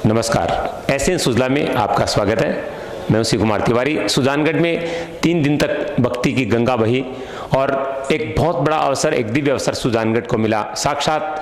नमस्कार, एसएन सुजला में आपका स्वागत है। मैं शिव कुमार तिवारी। सुजानगढ़ में 3 दिन तक भक्ति की गंगा बही और एक बहुत बड़ा अवसर, एक दिव्य अवसर सुजानगढ़ को मिला। साक्षात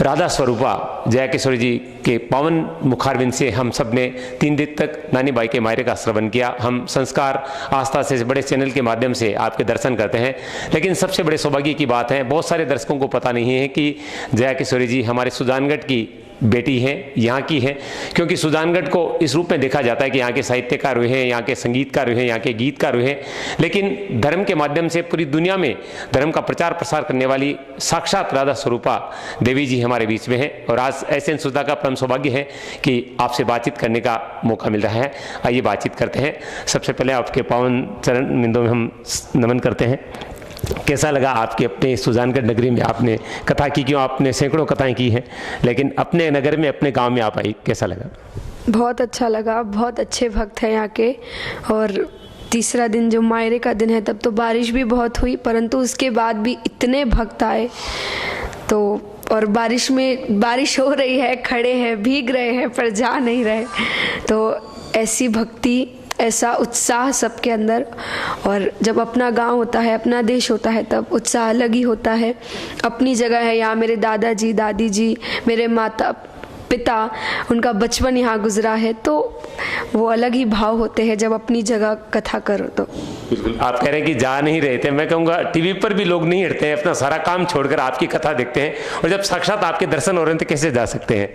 राधा स्वरूपा जया किशोरी जी के पावन मुखारविंद से हम सब ने 3 दिन तक नानी बाई के मायरे का श्रवण किया। हम संस्कार आस्था से बड़े चैनल के माध्यम से आपके दर्शन करते हैं, लेकिन सबसे बड़े सौभाग्य की बात है, बहुत सारे दर्शकों को पता नहीं है कि जया किशोरी जी हमारे सुजानगढ़ की बेटी है, यहाँ की है। क्योंकि सुजानगढ़ को इस रूप में देखा जाता है कि यहाँ के साहित्यकार हुए हैं, यहाँ के संगीतकार हुए हैं, यहाँ के गीतकार हुए हैं, लेकिन धर्म के माध्यम से पूरी दुनिया में धर्म का प्रचार प्रसार करने वाली साक्षात राधा स्वरूपा देवी जी हमारे बीच में है। और आज एसएन सुजला का परम सौभाग्य है कि आपसे बातचीत करने का मौका मिल रहा है। आइए बातचीत करते हैं। सबसे पहले आपके पावन चरण बिंदों में हम नमन करते हैं। कैसा लगा आपके अपने सुजानगढ़ नगरी में आपने कथा की? क्यों आपने सैकड़ों कथाएं की हैं, लेकिन अपने नगर में अपने गांव में आप आई, कैसा लगा? बहुत अच्छा लगा। बहुत अच्छे भक्त हैं यहाँ के। और तीसरा दिन जो मायरे का दिन है, तब तो बारिश भी बहुत हुई, परंतु उसके बाद भी इतने भक्त आए। तो और बारिश में बारिश हो रही है, खड़े हैं, भीग रहे हैं, पर जा नहीं रहे। तो ऐसी भक्ति, ऐसा उत्साह सबके अंदर। और जब अपना गांव होता है, अपना देश होता है, तब उत्साह अलग ही होता है। अपनी जगह है यहाँ, मेरे दादाजी, दादी जी, मेरे माता पिता, उनका बचपन यहाँ गुजरा है, तो वो अलग ही भाव होते हैं जब अपनी जगह कथा करो। तो बिल्कुल आप कह रहे हैं कि जा नहीं रहे थे, मैं कहूँगा टीवी पर भी लोग नहीं हटते हैं, अपना सारा काम छोड़कर आपकी कथा देखते हैं, और जब साक्षात आपके दर्शन हो रहे हैं तो कैसे जा सकते हैं?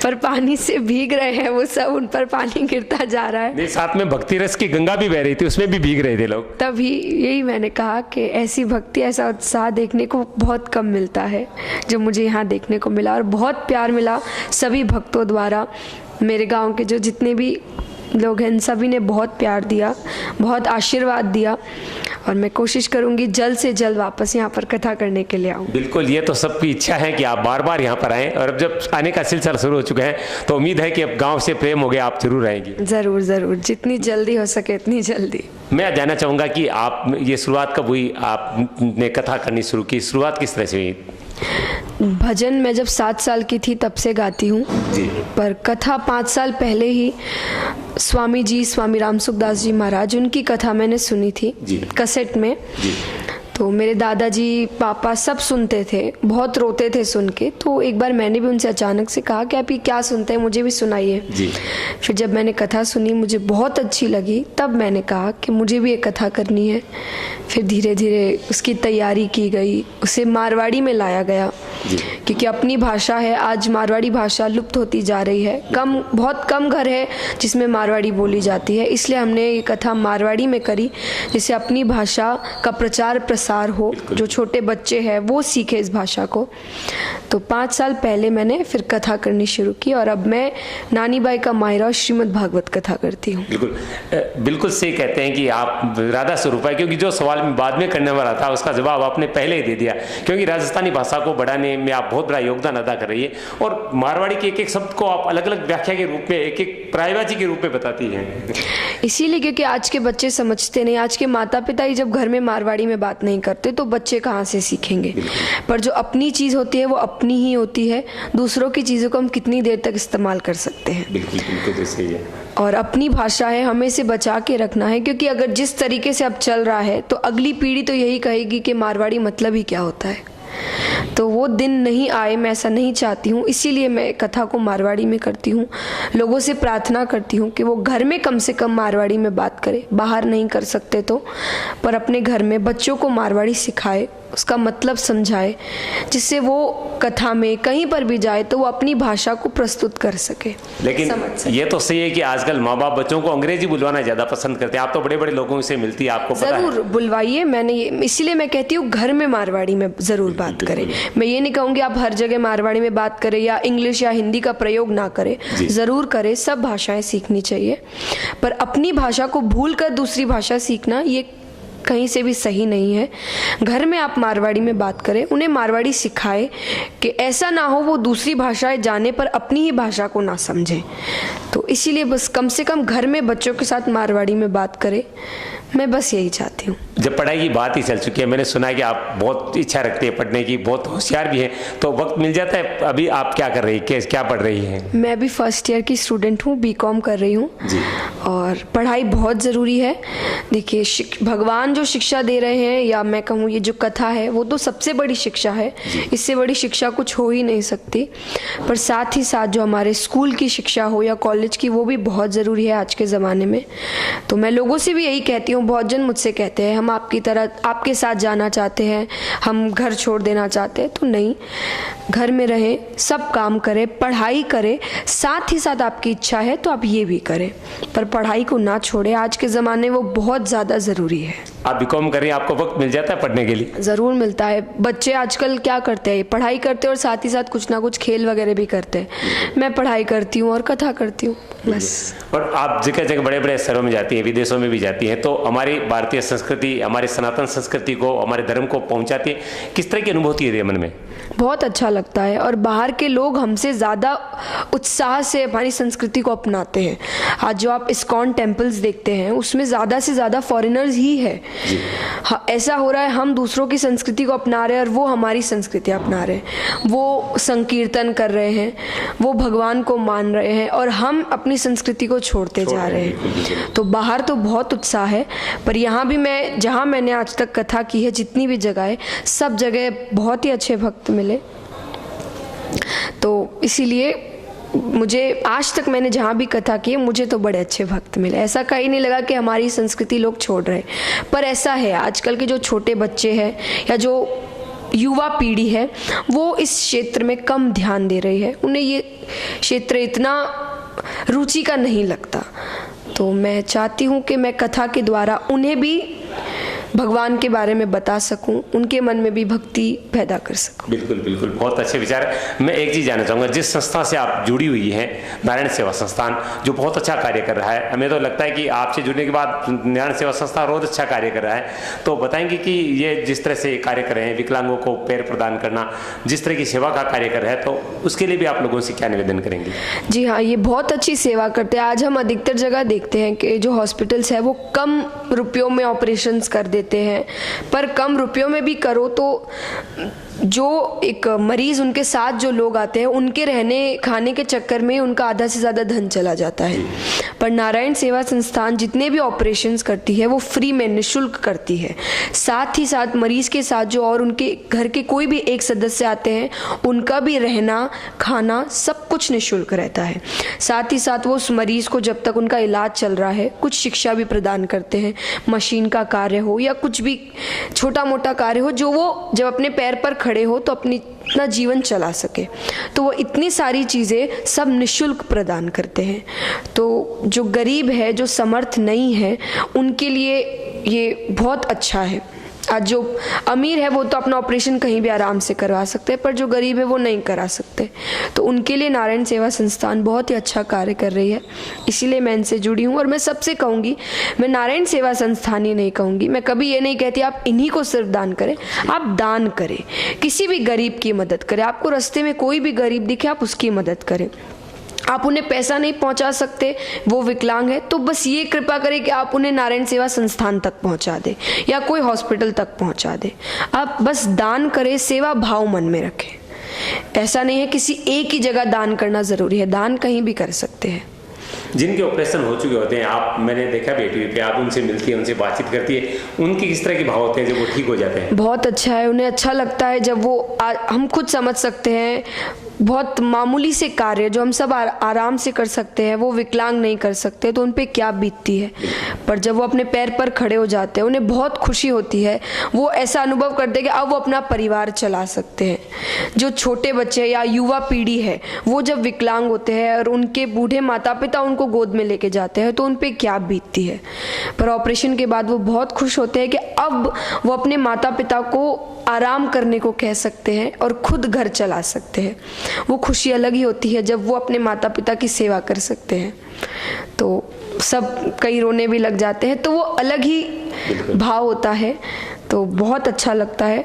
पर पानी से भीग रहे हैं वो सब, उन पर पानी गिरता जा रहा है। नहीं, साथ में भक्ति रस की गंगा भी बह रही थी, उसमें भी भीग रहे थे लोग। तभी यही मैंने कहा कि ऐसी भक्ति, ऐसा उत्साह देखने को बहुत कम मिलता है, जो मुझे यहाँ देखने को मिला। और बहुत प्यार मिला सभी भक्तों द्वारा। मेरे गांव के जो जितने भी लोग हैं, सभी ने बहुत प्यार दिया, बहुत आशीर्वाद दिया। और मैं कोशिश करूंगी जल्द से जल्द वापस यहाँ पर कथा करने के लिए आऊँ। बिल्कुल, ये तो सबकी इच्छा है कि आप बार बार यहाँ पर आएँ, और अब जब आने का सिलसिला शुरू हो चुका है तो उम्मीद है कि अब गांव से प्रेम हो गया, आप जरूर आएंगी। ज़रूर ज़रूर, जितनी जल्दी हो सके उतनी जल्दी। मैं जानना चाहूँगा कि आप ये शुरुआत कब हुई, आपने कथा करनी शुरू की, शुरुआत किस तरह से हुई? भजन मैं जब 7 साल की थी तब से गाती हूँ, पर कथा 5 साल पहले ही स्वामी जी, स्वामी राम सुखदास जी महाराज, उनकी कथा मैंने सुनी थी कैसेट में। तो मेरे दादाजी, पापा सब सुनते थे, बहुत रोते थे सुन के। तो एक बार मैंने भी उनसे अचानक से कहा कि आप ये क्या सुनते हैं, मुझे भी सुनाइए। फिर जब मैंने कथा सुनी, मुझे बहुत अच्छी लगी, तब मैंने कहा कि मुझे भी एक कथा करनी है। फिर धीरे धीरे उसकी तैयारी की गई, उसे मारवाड़ी में लाया गया, क्योंकि अपनी भाषा है, आज मारवाड़ी भाषा लुप्त होती जा रही है। बहुत कम घर है जिसमें मारवाड़ी बोली जाती है, इसलिए हमने ये कथा मारवाड़ी में करी, जिससे अपनी भाषा का प्रचार प्रसार हो, जो छोटे बच्चे हैं वो सीखे इस भाषा को। तो 5 साल पहले मैंने फिर कथा करनी शुरू की, और अब मैं नानी बाई का मायरा और श्रीमद् भागवत कथा करती हूँ। बिल्कुल सही कहते हैं कि आप राधा स्वरूप है, क्योंकि जो सवाल मैं बाद में करने वाला था उसका जवाब आपने पहले ही दे दिया। क्योंकि राजस्थानी भाषा को बढ़ाने में आप बहुत बड़ा योगदान अदा कर रही है, और मारवाड़ी के एक एक शब्द को आप अलग अलग व्याख्या के रूप में, एक एक पर्यायवाची के रूप में बताती हैं। इसीलिए क्योंकि आज के बच्चे समझते नहीं, आज के माता पिता ही जब घर में मारवाड़ी में बात नहीं करते तो बच्चे कहाँ से सीखेंगे। पर जो अपनी चीज़ होती है वो अपनी ही होती है, दूसरों की चीज़ों को हम कितनी देर तक इस्तेमाल कर सकते हैं। बिल्कुल तो सही है। और अपनी भाषा है, हमें इसे बचा के रखना है, क्योंकि अगर जिस तरीके से अब चल रहा है तो अगली पीढ़ी तो यही कहेगी कि मारवाड़ी मतलब ही क्या होता है। तो वो दिन नहीं आए, मैं ऐसा नहीं चाहती हूँ। इसीलिए मैं कथा को मारवाड़ी में करती हूँ। लोगों से प्रार्थना करती हूँ कि वो घर में कम से कम मारवाड़ी में बात करें, बाहर नहीं कर सकते तो, पर अपने घर में बच्चों को मारवाड़ी सिखाए, उसका मतलब समझाए, जिससे वो कथा में कहीं पर भी जाए तो वो अपनी भाषा को प्रस्तुत कर सके। लेकिन ये तो सही है कि आजकल माँ बाप बच्चों को अंग्रेजी बुलवाना ज़्यादा पसंद करते हैं। आप तो बड़े बड़े लोगों से मिलती है, आपको पता है। ज़रूर बुलवाइए, मैंने इसीलिए मैं कहती हूँ घर में मारवाड़ी में ज़रूर बात करें। मैं ये नहीं कहूँगी आप हर जगह मारवाड़ी में बात करें या इंग्लिश या हिंदी का प्रयोग ना करें, ज़रूर करें, सब भाषाएं सीखनी चाहिए। पर अपनी भाषा को भूल कर दूसरी भाषा सीखना ये कहीं से भी सही नहीं है। घर में आप मारवाड़ी में बात करें, उन्हें मारवाड़ी सिखाएं कि ऐसा ना हो वो दूसरी भाषाएं जाने पर अपनी ही भाषा को ना समझें। तो इसीलिए बस कम से कम घर में बच्चों के साथ मारवाड़ी में बात करें, मैं बस यही चाहती हूँ। जब पढ़ाई की बात ही चल चुकी है, मैंने सुना है कि आप बहुत इच्छा रखते हैं पढ़ने की, बहुत होशियार भी हैं, तो वक्त मिल जाता है? अभी आप क्या कर रही है, क्या पढ़ रही हैं? मैं अभी फर्स्ट ईयर की स्टूडेंट हूँ, बीकॉम कर रही हूँ जी। और पढ़ाई बहुत ज़रूरी है। देखिए, भगवान जो शिक्षा दे रहे हैं, या मैं कहूँ ये जो कथा है, वो तो सबसे बड़ी शिक्षा है। इससे बड़ी शिक्षा कुछ हो ही नहीं सकती। पर साथ ही साथ जो हमारे स्कूल की शिक्षा हो या कॉलेज की, वो भी बहुत ज़रूरी है आज के ज़माने में। तो मैं लोगों से भी यही कहती हूँ, बहुत जन मुझसे कहते हैं हम आपकी तरह आपके साथ जाना चाहते हैं, हम घर छोड़ देना चाहते हैं। तो नहीं, घर में रहें, सब काम करें, पढ़ाई करें, साथ ही साथ आपकी इच्छा है तो आप ये भी करें, पर पढ़ाई को ना छोड़ें। आज के ज़माने में वो बहुत ज़्यादा ज़रूरी है। आप बीकॉम कर रही हैं, आपको वक्त मिल जाता है पढ़ने के लिए? ज़रूर मिलता है। बच्चे आजकल क्या करते हैं, पढ़ाई करते हैं और साथ ही साथ कुछ ना कुछ खेल वगैरह भी करते हैं। मैं पढ़ाई करती हूँ और कथा करती हूँ, बस। और आप जगह जगह बड़े बड़े शहरों में जाती हैं, विदेशों में भी जाती हैं, तो हमारी भारतीय संस्कृति, हमारे सनातन संस्कृति को, हमारे धर्म को पहुंचाती है। किस तरह की अनुभूति है मन में? बहुत अच्छा लगता है, और बाहर के लोग हमसे ज़्यादा उत्साह से हमारी संस्कृति को अपनाते हैं। आज जो आप इस्कॉन टेम्पल्स देखते हैं, उसमें ज़्यादा से ज़्यादा फॉरेनर्स ही है। हाँ, ऐसा हो रहा है, हम दूसरों की संस्कृति को अपना रहे हैं और वो हमारी संस्कृति अपना रहे हैं। वो संकीर्तन कर रहे हैं, वो भगवान को मान रहे हैं, और हम अपनी संस्कृति को छोड़ते जा रहे हैं। तो बाहर तो बहुत उत्साह है, पर यहाँ भी मैं, जहाँ मैंने आज तक कथा की है, जितनी भी जगह है, सब जगह बहुत ही अच्छे भक्त मिले। तो इसीलिए मुझे आज तक मैंने जहाँ भी कथा की है, मुझे तो बड़े अच्छे भक्त मिले। ऐसा कहीं नहीं लगा कि हमारी संस्कृति लोग छोड़ रहे। पर ऐसा है, आजकल के जो छोटे बच्चे हैं या जो युवा पीढ़ी है, वो इस क्षेत्र में कम ध्यान दे रही है। उन्हें ये क्षेत्र इतना रुचि का नहीं लगता। तो मैं चाहती हूँ कि मैं कथा के द्वारा उन्हें भी भगवान के बारे में बता सकूं, उनके मन में भी भक्ति पैदा कर सकूं। बिल्कुल बिल्कुल, बहुत अच्छे विचार। मैं एक चीज़ जानना चाहूँगा, जिस संस्था से आप जुड़ी हुई हैं, नारायण सेवा संस्थान, जो बहुत अच्छा कार्य कर रहा है, हमें तो लगता है कि आपसे जुड़ने के बाद नारायण सेवा संस्थान रोज अच्छा कार्य कर रहा है, तो बताएंगे कि ये जिस तरह से कार्य कर रहे हैं, विकलांगों को पैर प्रदान करना, जिस तरह की सेवा का कार्य कर रहा है, तो उसके लिए भी आप लोगों से क्या निवेदन करेंगे? जी हाँ, ये बहुत अच्छी सेवा करते हैं। आज हम अधिकतर जगह देखते हैं कि जो हॉस्पिटल्स है वो कम रुपयों में ऑपरेशंस कर देते हैं, पर कम रुपयों में भी करो तो जो एक मरीज, उनके साथ जो लोग आते हैं, उनके रहने खाने के चक्कर में उनका आधा से ज़्यादा धन चला जाता है। पर नारायण सेवा संस्थान जितने भी ऑपरेशंस करती है वो फ्री में, निःशुल्क करती है। साथ ही साथ मरीज के साथ जो और उनके घर के कोई भी एक सदस्य आते हैं, उनका भी रहना खाना सब कुछ निःशुल्क रहता है। साथ ही साथ वो उस मरीज को जब तक उनका इलाज चल रहा है, कुछ शिक्षा भी प्रदान करते हैं। मशीन का कार्य हो या कुछ भी छोटा मोटा कार्य हो, जो वो जब अपने पैर पर खड़े हो तो अपना जीवन चला सके, तो वो इतनी सारी चीज़ें सब निःशुल्क प्रदान करते हैं। तो जो गरीब है, जो समर्थ नहीं है, उनके लिए ये बहुत अच्छा है। आज जो अमीर है वो तो अपना ऑपरेशन कहीं भी आराम से करवा सकते हैं, पर जो गरीब है वो नहीं करा सकते। तो उनके लिए नारायण सेवा संस्थान बहुत ही अच्छा कार्य कर रही है, इसीलिए मैं इनसे जुड़ी हूँ। और मैं सबसे कहूँगी, मैं नारायण सेवा संस्थान ही नहीं कहूँगी, मैं कभी ये नहीं कहती आप इन्हीं को सिर्फ दान करें। आप दान करें, किसी भी गरीब की मदद करें। आपको रास्ते में कोई भी गरीब दिखे, आप उसकी मदद करें। आप उन्हें पैसा नहीं पहुंचा सकते, वो विकलांग है, तो बस ये कृपा करें कि आप उन्हें नारायण सेवा संस्थान तक पहुंचा दें या कोई हॉस्पिटल तक पहुंचा दें। आप बस दान करें, सेवा भाव मन में रखें। ऐसा नहीं है किसी एक ही जगह दान करना ज़रूरी है, दान कहीं भी कर सकते हैं। जिनके ऑपरेशन हो चुके होते हैं, आप, मैंने देखा बेटी पे, आप उनसे मिलती है, उनसे बातचीत करती है, उनकी किस तरह के भाव होते हैं जब वो ठीक हो जाते हैं? बहुत अच्छा है, उन्हें अच्छा लगता है जब वो हम खुद समझ सकते हैं, बहुत मामूली से कार्य जो हम सब आराम से कर सकते हैं, वो विकलांग नहीं कर सकते, तो उन पे क्या बीतती है। पर जब वो अपने पैर पर खड़े हो जाते हैं, उन्हें बहुत खुशी होती है। वो ऐसा अनुभव करते हैं कि अब वो अपना परिवार चला सकते हैं। जो छोटे बच्चे या युवा पीढ़ी है, वो जब विकलांग होते हैं और उनके बूढ़े माता पिता उनको गोद में लेके जाते हैं, तो उन पे क्या बीतती है। पर ऑपरेशन के बाद वो बहुत खुश होते हैं कि अब वो अपने माता पिता को आराम करने को कह सकते हैं और खुद घर चला सकते हैं। वो खुशी अलग ही होती है जब वो अपने माता पिता की सेवा कर सकते हैं। तो सब कई रोने भी लग जाते हैं, तो वो अलग ही भाव होता है, तो बहुत अच्छा लगता है।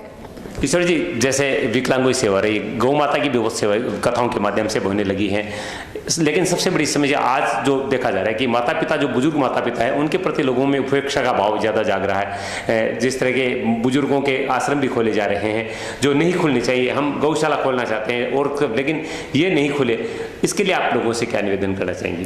ईश्वर जी, जैसे विकलांगों की सेवा रही, गौ माता की भी बहुत सेवा कथाओं के माध्यम से होने लगी है, लेकिन सबसे बड़ी समस्या आज जो देखा जा रहा है कि माता पिता, जो बुजुर्ग माता पिता है, उनके प्रति लोगों में उपेक्षा का भाव ज़्यादा जाग रहा है। जिस तरह के बुजुर्गों के आश्रम भी खोले जा रहे हैं जो नहीं खुलने चाहिए, हम गौशाला खोलना चाहते हैं और लेकिन ये नहीं खुले, इसके लिए आप लोगों से क्या निवेदन करना चाहेंगे?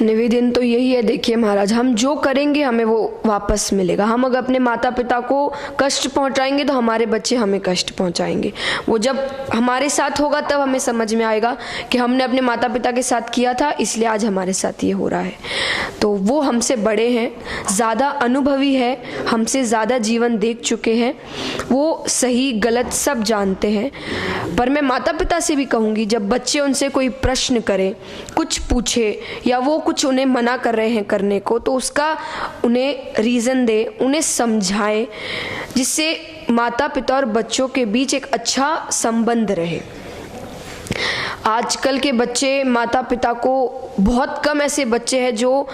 निवेदन तो यही है, देखिए महाराज, हम जो करेंगे हमें वो वापस मिलेगा। हम अगर अपने माता पिता को कष्ट पहुंचाएंगे तो हमारे बच्चे हमें कष्ट पहुंचाएंगे। वो जब हमारे साथ होगा तब हमें समझ में आएगा कि हमने अपने माता पिता के साथ किया था, इसलिए आज हमारे साथ ये हो रहा है। तो वो हमसे बड़े हैं, ज़्यादा अनुभवी है, हमसे ज़्यादा जीवन देख चुके हैं, वो सही गलत सब जानते हैं। पर मैं माता पिता से भी कहूँगी, जब बच्चे उनसे कोई प्रश्न करें, कुछ पूछे या वो कुछ उन्हें मना कर रहे हैं करने को, तो उसका उन्हें रीज़न दे, उन्हें समझाएं, जिससे माता पिता और बच्चों के बीच एक अच्छा संबंध रहे। आजकल के बच्चे माता पिता को, बहुत कम ऐसे बच्चे हैं जो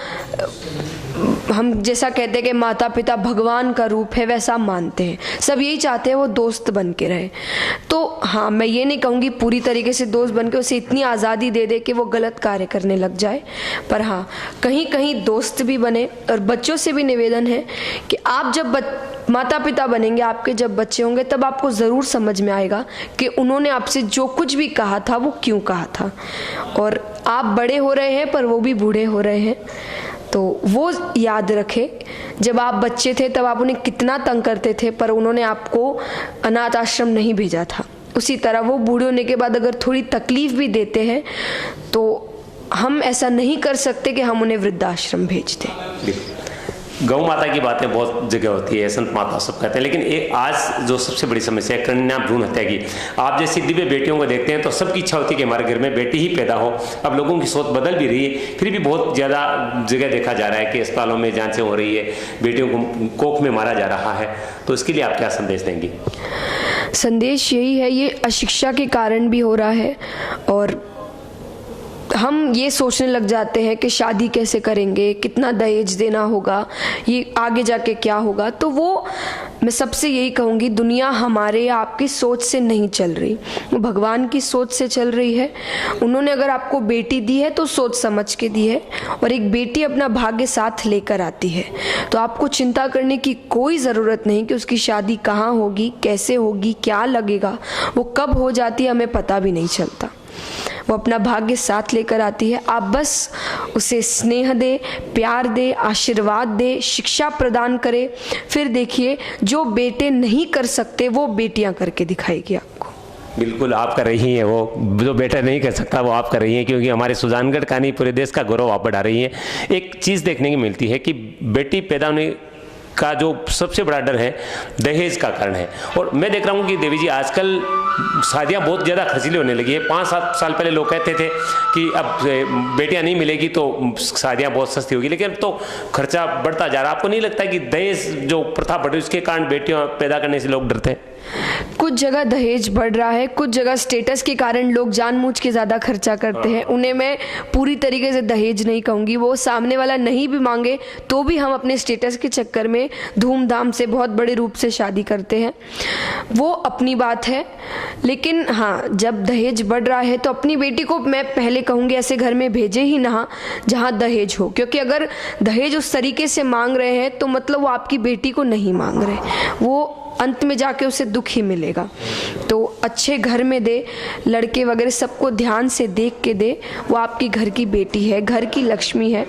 हम जैसा कहते हैं कि माता पिता भगवान का रूप है वैसा मानते हैं। सब यही चाहते हैं वो दोस्त बन के रहे। तो हाँ, मैं ये नहीं कहूँगी पूरी तरीके से दोस्त बन के उसे इतनी आज़ादी दे दे कि वो गलत कार्य करने लग जाए, पर हाँ कहीं कहीं दोस्त भी बने। और बच्चों से भी निवेदन है कि आप जब माता पिता बनेंगे, आपके जब बच्चे होंगे, तब आपको ज़रूर समझ में आएगा कि उन्होंने आपसे जो कुछ भी कहा था वो क्यों कहा था। और आप बड़े हो रहे हैं पर वो भी बूढ़े हो रहे हैं, तो वो याद रखें, जब आप बच्चे थे तब आप उन्हें कितना तंग करते थे, पर उन्होंने आपको अनाथ आश्रम नहीं भेजा था। उसी तरह वो बूढ़े होने के बाद अगर थोड़ी तकलीफ भी देते हैं तो हम ऐसा नहीं कर सकते कि हम उन्हें वृद्धाश्रम भेज दें। गौ माता की बातें बहुत जगह होती है, संत माता सब कहते हैं, लेकिन एक आज जो सबसे बड़ी समस्या है कन्या भ्रूण हत्या की। आप जैसी दिव्य बेटियों को देखते हैं तो सबकी इच्छा होती है कि हमारे घर में बेटी ही पैदा हो। अब लोगों की सोच बदल भी रही है, फिर भी बहुत ज़्यादा जगह देखा जा रहा है कि अस्पतालों में जांचें हो रही है, बेटियों को कोख में मारा जा रहा है। तो इसके लिए आप क्या संदेश देंगे? संदेश यही है, ये अशिक्षा के कारण भी हो रहा है और हम ये सोचने लग जाते हैं कि शादी कैसे करेंगे, कितना दहेज देना होगा, ये आगे जाके क्या होगा। तो वो मैं सबसे यही कहूँगी, दुनिया हमारे या आपकी सोच से नहीं चल रही, वो भगवान की सोच से चल रही है। उन्होंने अगर आपको बेटी दी है तो सोच समझ के दी है, और एक बेटी अपना भाग्य साथ लेकर आती है। तो आपको चिंता करने की कोई ज़रूरत नहीं कि उसकी शादी कहाँ होगी, कैसे होगी, क्या लगेगा, वो कब हो जाती है हमें पता भी नहीं चलता। वो अपना भाग्य साथ लेकर आती है। आप बस उसे स्नेह दे, प्यार दे, आशीर्वाद दे, शिक्षा प्रदान करे। फिर देखिए, जो बेटे नहीं कर सकते वो बेटियां करके दिखाएगी आपको। बिल्कुल आप कर रही हैं, वो जो बेटा नहीं कर सकता वो आप कर रही हैं, क्योंकि हमारे सुजानगढ़ का नहीं पूरे देश का गौरव आप बढ़ा रही हैं। एक चीज़ देखने की मिलती है कि बेटी पैदा होने का जो सबसे बड़ा डर है दहेज का कारण है। और मैं देख रहा हूँ कि देवी जी आजकल शादियाँ बहुत ज़्यादा खर्चीली होने लगी है। 5-7 साल पहले लोग कहते थे कि अब बेटियाँ नहीं मिलेगी तो शादियाँ बहुत सस्ती होगी, लेकिन अब तो खर्चा बढ़ता जा रहा है। आपको नहीं लगता कि दहेज जो प्रथा बढ़ी उसके कारण बेटियाँ पैदा करने से लोग डरते हैं? कुछ जगह दहेज बढ़ रहा है, कुछ जगह स्टेटस के कारण लोग जानबूझ के ज़्यादा खर्चा करते हैं। उन्हें मैं पूरी तरीके से दहेज नहीं कहूँगी, वो सामने वाला नहीं भी मांगे तो भी हम अपने स्टेटस के चक्कर में धूमधाम से बहुत बड़े रूप से शादी करते हैं। वो अपनी बात है, लेकिन हाँ, जब दहेज बढ़ रहा है तो अपनी बेटी को मैं पहले कहूँगी ऐसे घर में भेजे ही ना जहाँ दहेज हो, क्योंकि अगर दहेज उस तरीके से मांग रहे हैं तो मतलब वो आपकी बेटी को नहीं मांग रहे, वो अंत में जाके उसे दुख ही मिलेगा। तो अच्छे घर में दे, लड़के वगैरह सबको ध्यान से देख के दे। वो आपकी घर की बेटी है, घर की लक्ष्मी है,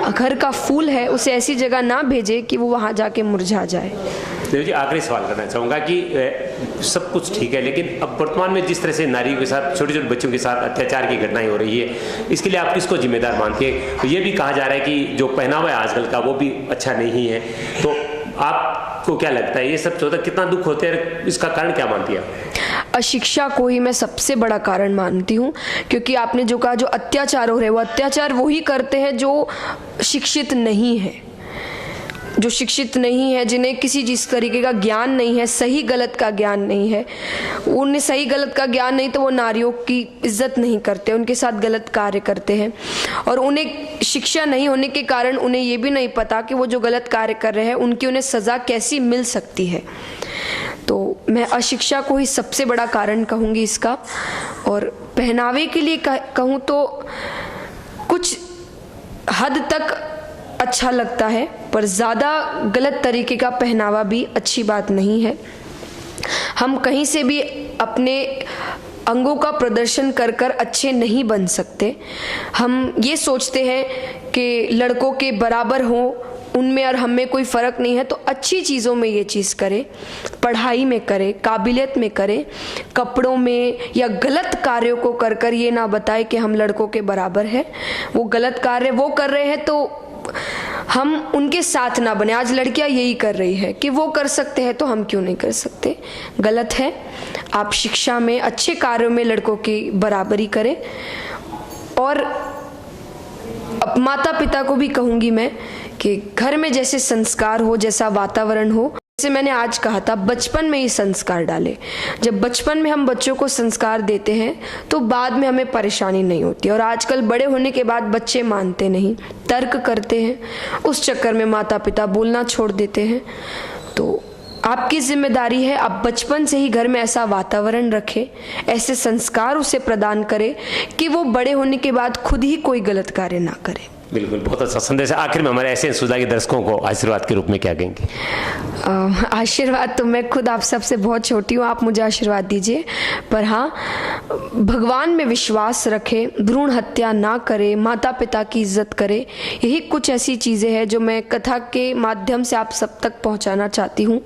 घर का फूल है, उसे ऐसी जगह ना भेजे कि वो वहाँ जाके मुरझा जाए। देव जी, आखिरी सवाल करना चाहूँगा कि सब कुछ ठीक है, लेकिन अब वर्तमान में जिस तरह से नारियों के साथ, छोटे छोटे बच्चों के साथ अत्याचार की घटनाएं हो रही है, इसके लिए आप किसको जिम्मेदार मानते हैं? तो ये भी कहा जा रहा है कि जो पहनावा है आजकल का वो भी अच्छा नहीं है, तो आपको क्या लगता है ये सब होता कितना दुख होते हैं, इसका कारण क्या मानती है? अशिक्षा को ही मैं सबसे बड़ा कारण मानती हूँ, क्योंकि आपने जो कहा जो अत्याचार हो रहे हैं वो अत्याचार वही करते हैं जो शिक्षित नहीं है, जो शिक्षित नहीं है, जिन्हें किसी जिस तरीके का ज्ञान नहीं है, सही गलत का ज्ञान नहीं है। उन्हें सही गलत का ज्ञान नहीं तो वो नारियों की इज्जत नहीं करते, उनके साथ गलत कार्य करते हैं। और उन्हें शिक्षा नहीं होने के कारण उन्हें ये भी नहीं पता कि वो जो गलत कार्य कर रहे हैं उनकी उन्हें सज़ा कैसी मिल सकती है। तो मैं अशिक्षा को ही सबसे बड़ा कारण कहूँगी इसका। और पहनावे के लिए कहूँ तो कुछ हद तक अच्छा लगता है, पर ज़्यादा गलत तरीके का पहनावा भी अच्छी बात नहीं है। हम कहीं से भी अपने अंगों का प्रदर्शन कर कर अच्छे नहीं बन सकते। हम ये सोचते हैं कि लड़कों के बराबर हों, उनमें और हम में कोई फ़र्क नहीं है, तो अच्छी चीज़ों में ये चीज़ करें, पढ़ाई में करें, काबिलियत में करें, कपड़ों में या गलत कार्यों को कर कर ये ना बताए कि हम लड़कों के बराबर हैं। वो गलत कार्य वो कर रहे हैं तो हम उनके साथ ना बने। आज लड़कियां यही कर रही है कि वो कर सकते हैं तो हम क्यों नहीं कर सकते, गलत है। आप शिक्षा में, अच्छे कार्यों में लड़कों की बराबरी करें। और अब माता पिता को भी कहूँगी मैं कि घर में जैसे संस्कार हो, जैसा वातावरण हो, जैसे मैंने आज कहा था, बचपन में ही संस्कार डालें। जब बचपन में हम बच्चों को संस्कार देते हैं तो बाद में हमें परेशानी नहीं होती। और आजकल बड़े होने के बाद बच्चे मानते नहीं, तर्क करते हैं, उस चक्कर में माता पिता बोलना छोड़ देते हैं। तो आपकी जिम्मेदारी है, आप बचपन से ही घर में ऐसा वातावरण रखें, ऐसे संस्कार उसे प्रदान करें कि वो बड़े होने के बाद खुद ही कोई गलत कार्य ना करे। बिल्कुल, बहुत अच्छा संदेश है। आखिर में हमारे ऐसे सुधा के दर्शकों को आशीर्वाद के रूप में क्या कहेंगे? आशीर्वाद तो मैं खुद आप सबसे बहुत छोटी हूँ, आप मुझे आशीर्वाद दीजिए। पर हाँ, भगवान में विश्वास रखें, भ्रूण हत्या ना करें, माता पिता की इज्जत करें। यही कुछ ऐसी चीज़ें हैं जो मैं कथा के माध्यम से आप सब तक पहुँचाना चाहती हूँ।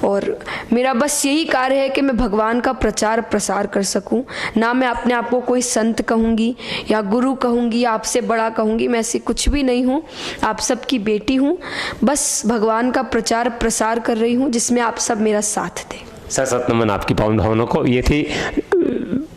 और मेरा बस यही कार्य है कि मैं भगवान का प्रचार प्रसार कर सकूँ। ना मैं अपने आप को कोई संत कहूँगी या गुरु कहूँगी या आपसे बड़ा कहूँगी, मैं कुछ भी नहीं हूँ, आप सबकी बेटी हूँ। बस भगवान का प्रचार प्रसार कर रही हूँ, जिसमें आप सब मेरा साथ दें। सत नमन आपकी पावन भावनाओं को। ये थी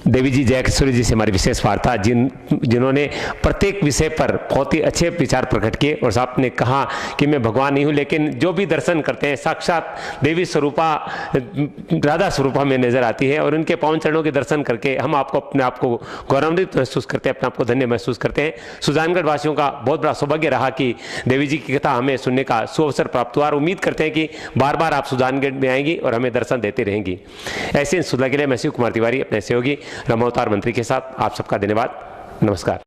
देवी जी जयकिशोरी जी से हमारी विशेष वार्ता, जिन्होंने प्रत्येक विषय पर बहुत ही अच्छे विचार प्रकट किए। और साहब ने कहा कि मैं भगवान नहीं हूँ, लेकिन जो भी दर्शन करते हैं साक्षात देवी स्वरूपा, राधा स्वरूपा में नजर आती है। और उनके पावन चरणों के दर्शन करके हम आपको अपने आप को गौरवान्वित महसूस करते हैं, अपने आप को धन्य महसूस करते हैं। सुजानगढ़ वासियों का बहुत बड़ा सौभाग्य रहा कि देवी जी की कथा हमें सुनने का सुअवसर प्राप्त हुआ। और उम्मीद करते हैं कि बार बार आप सुजानगढ़ में आएंगी और हमें दर्शन देते रहेंगी। ऐसे सुधा के लिए मैं शिव कुमार तिवारी अपने सहयोगी रमावतार मंत्री के साथ आप सबका धन्यवाद। नमस्कार।